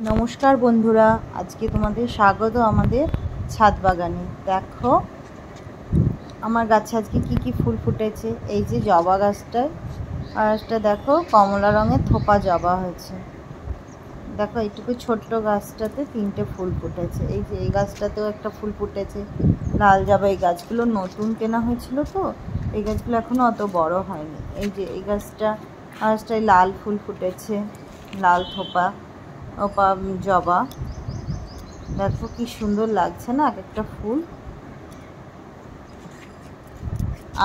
নমস্কার বন্ধুরা, আজকে তোমাদের স্বাগত আমাদের ছাদ বাগানে। দেখো আমার গাছে আজকে কি কি ফুল ফুটেছে। এই যে জবা গাছটা দেখো কমলা রঙের থোপা জবা হয়েছে। দেখো এইটুকু ছোট্ট গাছটাতে 3টে ফুল ফুটেছে। এই যে এই গাছটাতেও একটা ফুল ফুটেছে লাল জবা। এই গাছগুলো নতুন কেনা হয়েছিল, তো এই গাছগুলো এখনো অত বড় হয়নি। এই যে এই গাছটায় লাল ফুল ফুটেছে, লাল থোপা জবা। দেখো কি সুন্দর লাগছে না এক একটা ফুল।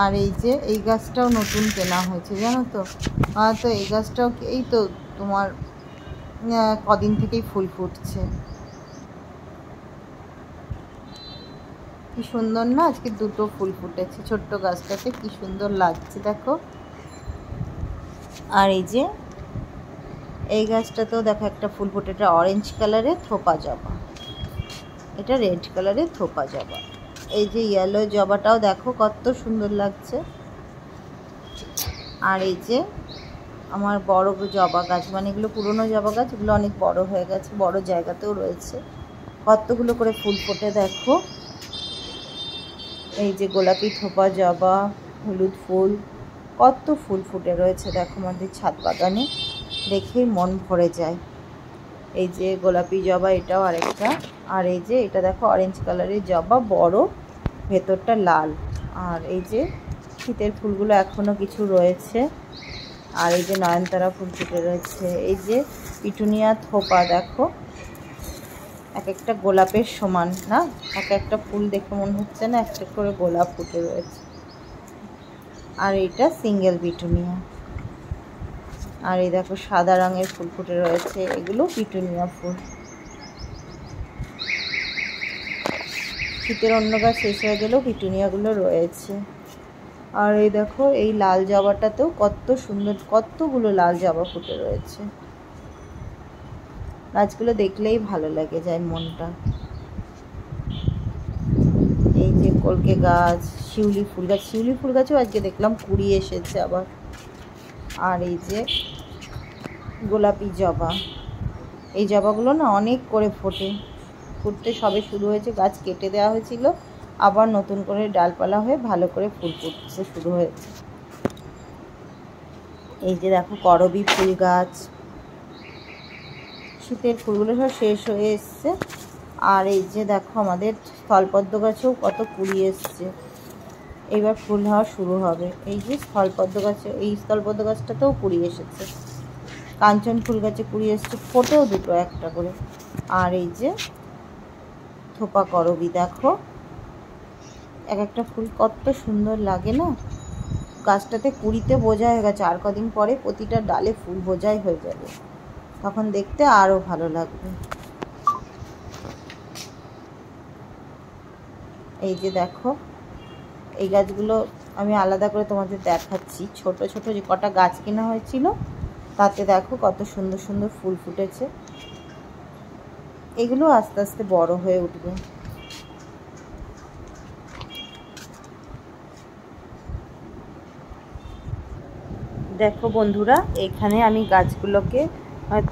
আর এই যে এই গাছটাও নতুন কেনা হয়েছে, জানো তো। তো এই গাছটাও এই তো তোমার কদিন থেকেই ফুল ফুটছে। কি সুন্দর না, আজকে 2টো ফুল ফুটেছে ছোট্ট গাছটাতে, কি সুন্দর লাগছে দেখো। আর এই যে এই গাছটাতেও দেখো একটা ফুল ফুটে, এটা অরেঞ্জ কালারের থোপা জবা, এটা রেড কালারের থোপা জবা। এই যে ইয়েলো জবাটাও দেখো কত সুন্দর লাগছে। আর এই যে আমার বড় জবা গাছ, মানে এগুলো পুরনো জবা গাছ, এগুলো অনেক বড় হয়ে গেছে, বড় জায়গাতেও রয়েছে। কতগুলো করে ফুল ফোটে দেখো। এই যে গোলাপি থোপা জবা, হলুদ ফুল, কত ফুল ফুটে রয়েছে দেখো আমাদের ছাদ বাগানে, দেখেই মন ভরে যায়। এই যে গোলাপি জবা, এটাও আরেকটা। আর এই যে এটা দেখো অরেঞ্জ কালারের জবা, বড়, ভেতরটা লাল। আর এই যে শীতের ফুলগুলো এখনো কিছু রয়েছে। আর এই যে নয়নতারা ফুল ফুটে রয়েছে। এই যে পিটুনিয়া থোপা দেখো, এক একটা গোলাপের সমান না, এক একটা ফুল দেখে মনে হচ্ছে না একটা করে গোলাপ ফুটে রয়েছে। আর এইটা সিঙ্গেল পিটুনিয়া। আর এই দেখো সাদা রঙের ফুল ফুটে রয়েছে, এগুলো পিটুনিয়া ফুল। শীতের অন্য গাছ শেষ হয়ে গেলেও পিটুনিয়াগুলো রয়েছে। আর এই দেখো এই লাল জবাটাতেও কত সুন্দর, কতগুলো লাল জবা ফুটে রয়েছে। গাছগুলো দেখলেই ভালো লাগে যায় মনটা। এই যে কলকে গাছ, শিউলি ফুল গাছও আজকে দেখলাম কুড়ি এসেছে আবার। আর এই যে গোলাপি জবা, এই জবাগুলো না অনেক করে ফুটতে সবে শুরু হয়েছে। গাছ কেটে দেওয়া হয়েছিল, আবার নতুন করে ডালপালা হয়ে ভালো করে ফুল ফুটতে শুরু হয়েছে। এই যে দেখো করবী ফুল গাছ, শীতের ফুলগুলো সব শেষ হয়ে এসছে। আর এই যে দেখো আমাদের স্থলপদ্ম গাছেও কত কুড়ি এসছে, এইবার ফুল হওয়া শুরু হবে। এই যে স্থলপদ্ম গাছে, এই স্থলপদ্ম গাছটাতেও কুড়ি এসেছে। কাঞ্চন ফুল গাছে কুড়ি এসছে, ফোটেও দুটো একটা করে। আর এই যে থোপা করবী দেখো, এক একটা ফুল কত সুন্দর লাগে না। গাছটাতে কুড়িতে বোঝা হয়ে গেছে, আর কদিন পরে প্রতিটা ডালে ফুল বোঝাই হয়ে যাবে, তখন দেখতে আরও ভালো লাগবে। এই যে দেখো এই গাছগুলো আমি আলাদা করে তোমাদের দেখাচ্ছি। ছোট ছোট যে কটা গাছ কেনা হয়েছিল তাতে দেখো কত সুন্দর সুন্দর ফুল ফুটেছে। এগুলো আস্তে আস্তে বড় হয়ে উঠবে। দেখো বন্ধুরা, এখানে আমি গাছগুলোকে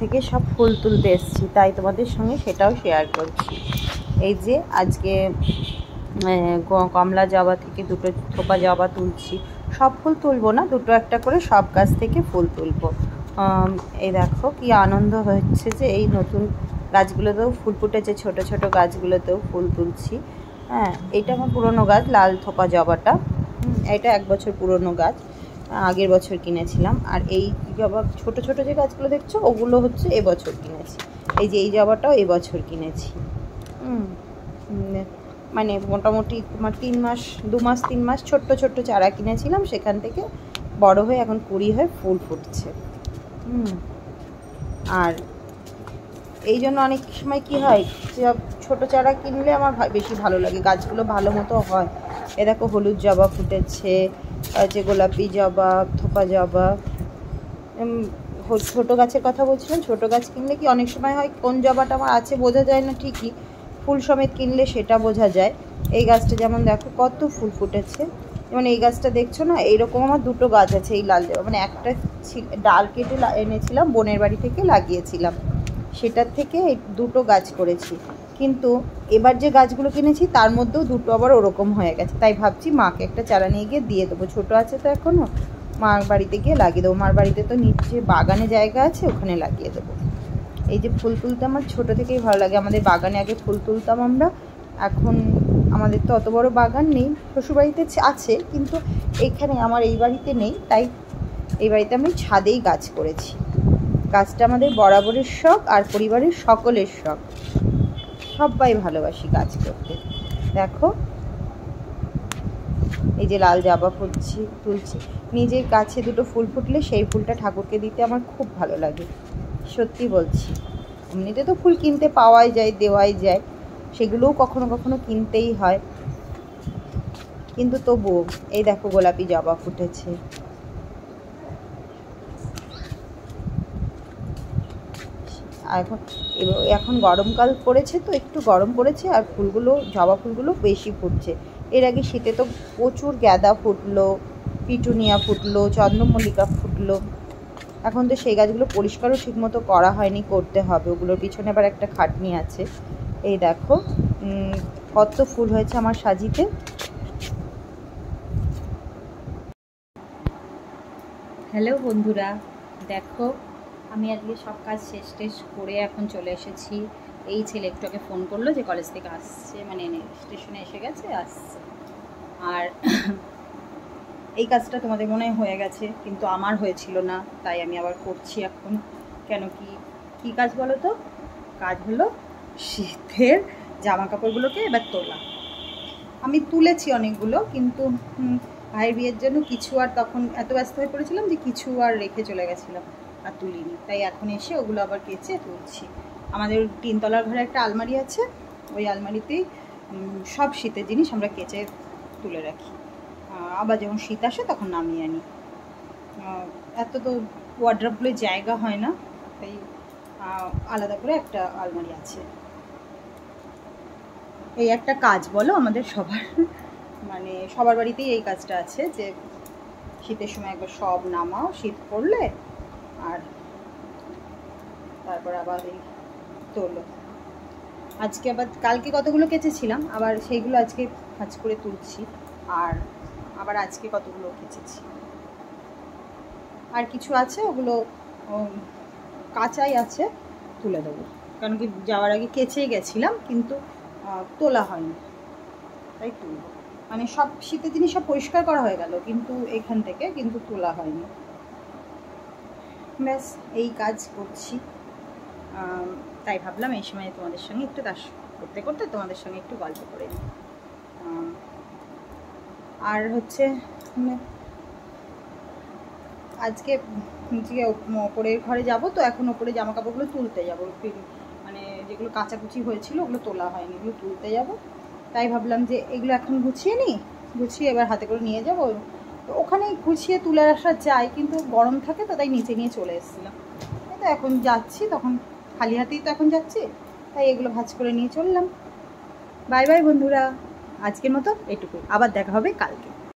থেকে সব ফুল তুলতে এসেছি, তাই তোমাদের সঙ্গে সেটাও শেয়ার করছি। এই যে আজকে কমলা জবা থেকে 2টো থোপা জবা তুলছি। সব ফুল তুলবো না, 2টো একটা করে সব গাছ থেকে ফুল তুলবো। এই দেখো কি আনন্দ হচ্ছে যে এই নতুন গাছগুলোতেও ফুল ফুটেছে, ছোট ছোট গাছগুলোতেও ফুল তুলছি। হ্যাঁ, এটা আমার পুরনো গাছ, লাল থোপা জবাটা। এটা 1 বছর পুরনো গাছ, আগের বছর কিনেছিলাম। আর এই জবা ছোট ছোট যে গাছগুলো দেখছো ওগুলো হচ্ছে এবছর কিনেছি। এই যে এই জবাটাও এবছর কিনেছি। মানে মোটামুটি তোমার 2 মাস ছোট্ট ছোট্ট চারা কিনেছিলাম, সেখান থেকে বড় হয়ে এখন কুড়ি হয়ে ফুল ফুটছে। আর এই জন্য অনেক সময় কি হয়, ছোটো চারা কিনলে আমার বেশি ভালো লাগে, গাছগুলো ভালো মতো হয়। এ দেখো হলুদ জবা ফুটেছে, যে গোলাপি জবা, থোপা জবা। ছোটো গাছের কথা বলছিলাম, ছোটো গাছ কিনলে কি অনেক সময় হয় কোন জবাটা আমার আছে বোঝা যায় না, ঠিকই ফুল সমেত কিনলে সেটা বোঝা যায়। এই গাছটা যেমন দেখো কত ফুল ফুটেছে। যেমন এই গাছটা দেখছো না, এইরকম আমার 2টো গাছ আছে এই লাল জবা, মানে একটা ডাল কেটে এনেছিলাম বোনের বাড়ি থেকে লাগিয়েছিলাম, সেটার থেকে দুটো গাছ করেছি, কিন্তু এবার যে গাছগুলো কিনেছি তার মধ্যেও দুটো আবার ওরকম হয়ে গেছে। তাই ভাবছি মাকে একটা চারা নিয়ে গিয়ে দিয়ে দেবো, ছোটো আছে তো এখনও, মার বাড়িতে গিয়ে লাগিয়ে দেবো। মার বাড়িতে তো নিচে বাগানে জায়গা আছে, ওখানে লাগিয়ে দেবো। এই যে ফুল তুলতে আমার ছোটো থেকেই ভালো লাগে। আমাদের বাগানে আগে ফুল তুলতাম আমরা, এখন আমাদের তো অত বড় বাগান নেই, শ্বশুরবাড়িতে আছে কিন্তু এইখানে আমার এই বাড়িতে নেই। তাই এই বাড়িতে আমি ছাদেই গাছ করেছি। গাছটা আমাদের বরাবরের শখ আর পরিবারের সকলের শখ, সবাই ভালোবাসি গাছ করতে। দেখো এই যে লাল জবা তুলছি, নিজের গাছে দুটো ফুল ফুটলে সেই ফুলটা ঠাকুরকে দিতে আমার খুব ভালো লাগে, সত্যি বলছি। এমনিতে তো ফুল কিনতে পাওয়াই যায়, দেওয়াই যায়, সেগুলোও কখনো কখনো কিনতেই হয়, কিন্তু তবুও এই দেখো গোলাপি জবা ফুটেছে। এখন গরমকাল পড়েছে তো, একটু গরম পড়েছে আর ফুলগুলো, জবা ফুলগুলো বেশি ফুটছে। এর আগে শীতে তো প্রচুর গাঁদা ফুটলো, পিটুনিয়া ফুটলো, চন্দ্রমল্লিকা ফুটলো। এখন তো সেই গাছগুলো পরিষ্কারও ঠিকমতো করা হয়নি, করতে হবে, ওগুলোর পিছনে আবার একটা খাটনি আছে। এই দেখো কত ফুল হয়েছে আমার সাজিতে। হ্যালো বন্ধুরা, দেখো আমি আজকে সব কাজ শেষ করে এখন চলে এসেছি। এই ছেলে একটু আগে ফোন করলো যে কলেজ থেকে আসছে, মানে স্টেশনে এসে গেছে, আসছে। আর এই কাজটা তোমাদের মনে হয়ে গেছে, কিন্তু আমার হয়েছিল না, তাই আমি আবার করছি এখন। কেন কি কাজ বলো তো? কাজ হলো শীতের জামা কাপড়গুলোকে এবার তোলা। আমি তুলেছি অনেকগুলো, কিন্তু ভাইয়ের বিয়ের জন্য কিছু আর তখন এত ব্যস্ত হয়ে পড়েছিলাম যে কিছু আর রেখে চলে গেছিলাম, আর তুলিনি। তাই এখন এসে ওগুলো আবার কেচে তুলছি। আমাদের 3 তলার ঘরে একটা আলমারি আছে, ওই আলমারিতেই সব শীতের জিনিস আমরা কেচে তুলে রাখি, আবার যখন শীত আসে তখন নামিয়ে আনি। এত তো ওয়ার্ড্রপগুলো জায়গা হয় না, তাই আলাদা করে একটা আলমারি আছে। এই একটা কাজ বলো আমাদের সবার, মানে সবার বাড়িতেই এই কাজটা আছে যে শীতের সময় একবার সব নামাও, শীত পড়লে, আর তারপর আবার এই তোলো। আজকে আবার, কালকে কতগুলো কেচেছিলাম, আবার সেইগুলো আজকে ভাঁজ করে তুলছি, আর আবার আজকে কতগুলো কেচেছি। আর কিছু আছে ওগুলো কাঁচাই আছে, তুলে দেবো। কারণ কি যাওয়ার আগে কেচেই গেছিলাম, কিন্তু তোলা হয়নি, তাই তুলব। মানে সব শীতের জিনিস সব পরিষ্কার করা হয়ে গেল, কিন্তু এখান থেকে কিন্তু তোলা হয়নি। ব্যাস এই কাজ করছি, তাই ভাবলাম এই সময় তোমাদের সঙ্গে একটু করতে করতে তোমাদের সঙ্গে একটু গল্প করে নিই। আর হচ্ছে আজকে ওপরের ঘরে যাব, তো এখন ওপরে জামা কাপড়গুলো তুলতে যাব, মানে যেগুলো কাচাকুচি হয়েছিল ওগুলো তোলা হয়নি, এগুলো তুলতে যাব। তাই ভাবলাম যে এগুলো এখন গুছিয়ে নিই, গুছিয়ে এবার হাতে করে নিয়ে যাব। তো ওখানেই গুছিয়ে তুলে আসা যায়, কিন্তু গরম থাকে তো, তাই নিচে নিয়ে চলে এসেছিলাম। তো এখন যাচ্ছি, তখন খালি হাতেই তো এখন যাচ্ছি, তাই এগুলো ভাঁজ করে নিয়ে চললাম। বাই বাই বন্ধুরা, আজকের মতো এটুকুই, আবার দেখা হবে কালকে।